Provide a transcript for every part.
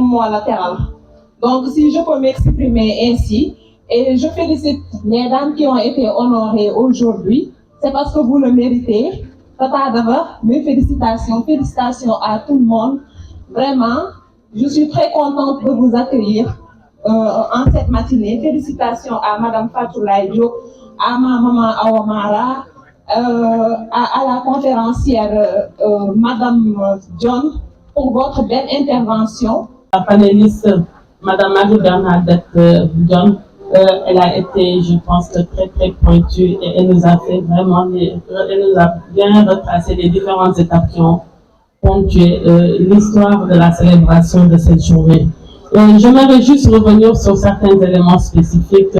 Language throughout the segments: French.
moment latéral. Donc, si je peux m'exprimer ainsi, et je félicite les dames qui ont été honorées aujourd'hui, c'est parce que vous le méritez. Tata Daba, mes félicitations, félicitations à tout le monde. Vraiment, je suis très contente de vous accueillir en cette matinée. Félicitations à Madame Fatoulaye Diop, à ma maman Awamara, à la conférencière Madame John pour votre belle intervention. La panéliste Madame Marie-Bernadette John, elle a été, je pense, très pointue et elle nous a fait vraiment, elle nous a bien retracé les différentes étapes qui ont ponctué l'histoire de la célébration de cette journée. J'aimerais juste revenir sur certains éléments spécifiques.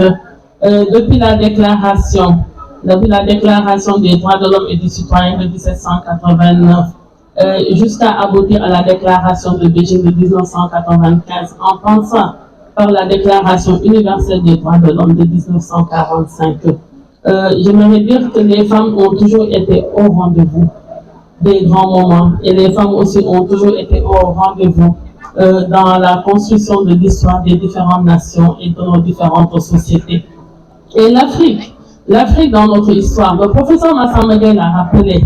Depuis la déclaration des droits de l'homme et du citoyen de 1789, jusqu'à aboutir à la déclaration de Beijing de 1995, en pensant par la déclaration universelle des droits de l'homme de 1945. J'aimerais dire que les femmes ont toujours été au rendez-vous des grands moments et les femmes aussi ont toujours été au rendez-vous dans la construction de l'histoire des différentes nations et de nos différentes sociétés. Et l'Afrique dans notre histoire, le professeur Massamadé l'a rappelé,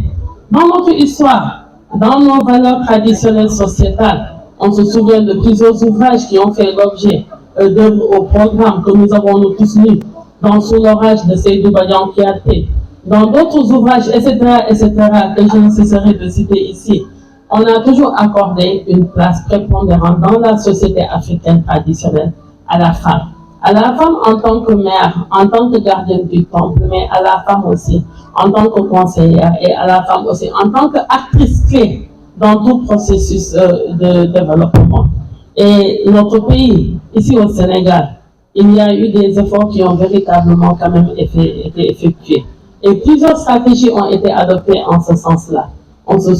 dans notre histoire, dans nos valeurs traditionnelles sociétales, on se souvient de plusieurs ouvrages qui ont fait l'objet d'œuvres au programme que nous avons nous tous lus, dans Sous l'orage de Seydou Badian Kiaté, dans d'autres ouvrages, etc., que je ne cesserai de citer ici. On a toujours accordé une place prépondérante dans la société africaine traditionnelle à la femme. À la femme en tant que mère, en tant que gardienne du temple, mais à la femme aussi en tant que conseillère et à la femme aussi en tant qu'actrice clé dans tout processus de développement. Et notre pays, ici au Sénégal, il y a eu des efforts qui ont véritablement quand même été effectués. Et plusieurs stratégies ont été adoptées en ce sens-là. On se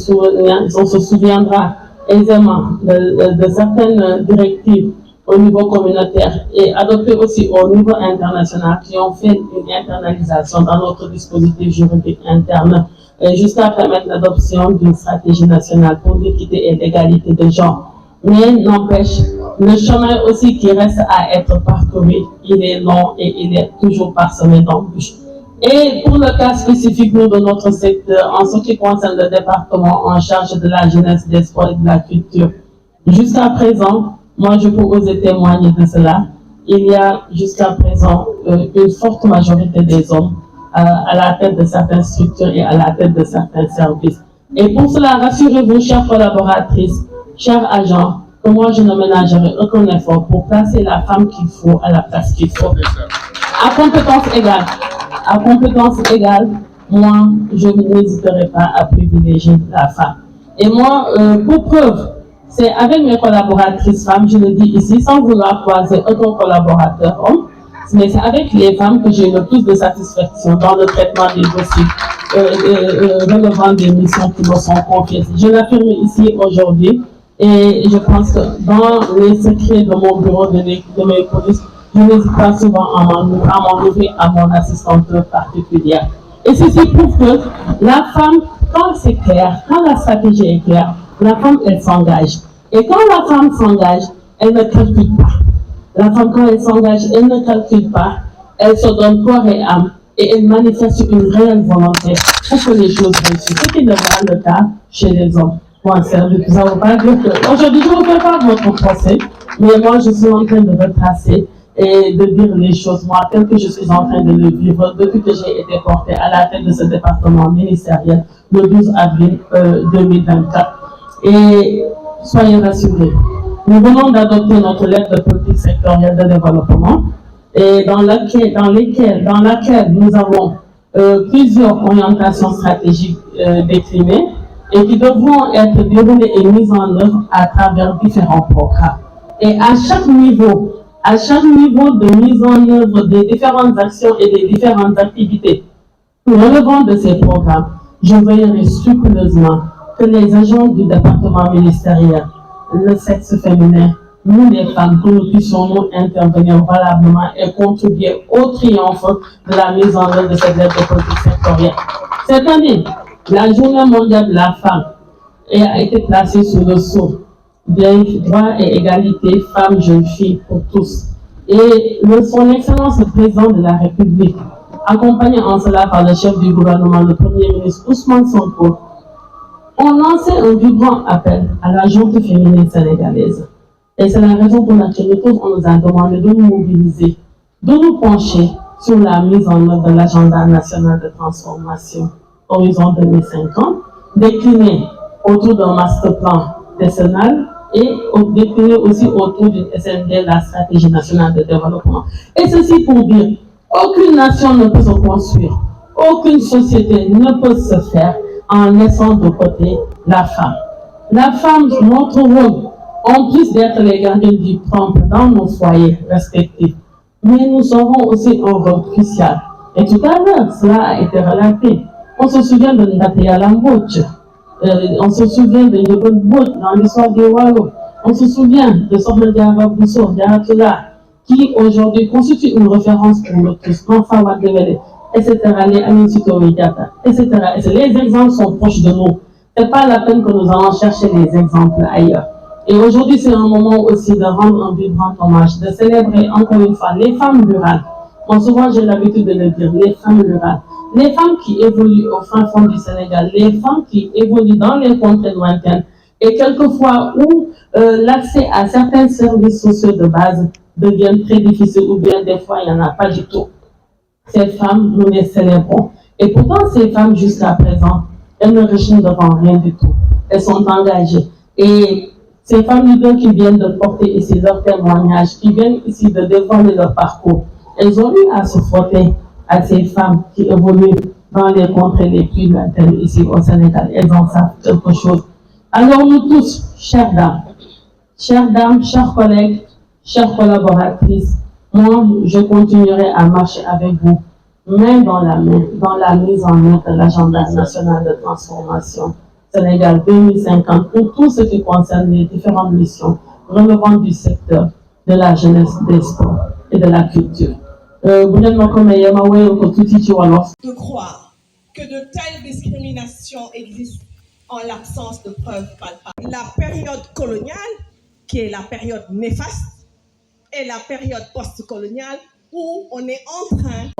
souviendra aisément de certaines directives au niveau communautaire et adoptées aussi au niveau international qui ont fait une internalisation dans notre dispositif juridique interne jusqu'à permettre l'adoption d'une stratégie nationale pour l'équité et l'égalité des genres. Mais n'empêche, le chemin aussi qui reste à être parcouru, il est long et il est toujours parsemé d'embûches. Et pour le cas spécifique nous, de notre secteur, en ce qui concerne le département en charge de la jeunesse, des sports et de la culture, jusqu'à présent, moi je peux oser témoigner de cela, il y a jusqu'à présent une forte majorité des hommes à la tête de certaines structures et à la tête de certains services. Et pour cela, rassurez-vous, chères collaboratrices, chers agents, que moi je ne ménagerai aucun effort pour placer la femme qu'il faut à la place qu'il faut. À compétence égale, moi je n'hésiterai pas à privilégier la femme. Et moi, pour preuve, c'est avec mes collaboratrices femmes, je le dis ici, sans vouloir croiser aucun collaborateur homme, mais c'est avec les femmes que j'ai le plus de satisfaction dans le traitement des dossiers relevant des missions qui me sont confiées. Je l'affirme ici aujourd'hui et je pense que dans les secrets de mon bureau de mes polices, je n'hésite pas souvent à m'en ouvrir à mon assistante particulière. Et ceci prouve que la femme, quand c'est clair, quand la stratégie est claire, la femme, elle s'engage. Et quand la femme s'engage, elle ne calcule pas. La femme, quand elle s'engage, elle ne calcule pas. Elle se donne corps et âme. Et elle manifeste une réelle volonté pour que les choses réussissent. Ce qui n'est pas le cas chez les hommes. Moi, nous avons pas dire que aujourd'hui, je ne vous fais pas votre procès, mais moi, je suis en train de retracer et de dire les choses, moi, tel que je suis en train de le vivre depuis que j'ai été portée à la tête de ce département ministériel le 12 avril 2024. Et soyez rassurés, nous venons d'adopter notre lettre de politique sectorielle de développement et dans laquelle nous avons plusieurs orientations stratégiques déclinées et qui devront être déroulées et mises en œuvre à travers différents programmes. Et à chaque niveau de mise en œuvre des différentes actions et des différentes activités relevant de ces programmes, je veillerai scrupuleusement que les agents du département ministériel, le sexe féminin, nous les femmes, que nous puissions nous intervenir valablement et contribuer au triomphe de la mise en œuvre de cette lettre de politique sectorielle. Cette année, la Journée mondiale de la femme a été placée sous le sceau des droits et égalité femmes, jeunes filles pour tous. Et son Excellence le Président de la République, accompagné en cela par le chef du gouvernement, le Premier ministre Ousmane Sonko, ont lancé un vibrant appel à la gente féminine sénégalaise. Et c'est la raison pour laquelle on nous a demandé de nous mobiliser, de nous pencher sur la mise en œuvre de l'agenda national de transformation Horizon 2050, décliné autour d'un master plan décennal et décliné aussi autour d'une SND, la stratégie nationale de développement. Et ceci pour dire, aucune nation ne peut se construire, aucune société ne peut se faire en laissant de côté la femme. La femme, notre rôle, en plus d'être les gardiens du temple dans nos foyers respectifs, mais nous aurons aussi un rôle crucial. Et tout à l'heure, cela a été relaté. On se souvient de Ndateya Lamboche, on se souvient de Yobon Bout dans l'histoire du Walo, on se souvient de Sohna Diarra Bousso, Diarra, qui aujourd'hui constitue une référence pour nous tous, Manfa Wadewele, etc., les Amin Sitoé Diatta, etc. Les exemples sont proches de nous. Ce n'est pas la peine que nous allons chercher les exemples ailleurs. Et aujourd'hui, c'est un moment aussi de rendre un vibrant hommage, de célébrer encore une fois les femmes rurales. Bon, souvent, j'ai l'habitude de le dire, les femmes rurales. Les femmes qui évoluent au fin fond du Sénégal, les femmes qui évoluent dans les contrées lointaines, et quelquefois où l'accès à certains services sociaux de base devient très difficile, ou bien des fois, il n'y en a pas du tout. Ces femmes, nous les célébrons. Et pourtant, ces femmes, jusqu'à présent, elles ne rechignent devant rien du tout. Elles sont engagées. Et ces femmes leaders qui viennent de porter ici leur témoignage, qui viennent ici de dévoiler leur parcours, elles ont eu à se frotter à ces femmes qui évoluent dans les contrées les plus lointaines ici au Sénégal. Elles en savent quelque chose. Alors nous tous, chères dames, chers collègues, chères collaboratrices, moi, je continuerai à marcher avec vous, main dans la mise en œuvre de l'agenda national de transformation Sénégal 2050 pour tout ce qui concerne les différentes missions relevant du secteur de la jeunesse, des sports et de la culture. De croire que de telles discriminations existent en l'absence de preuves palpables. La période coloniale, qui est la période néfaste, et la période post-coloniale où on est en train.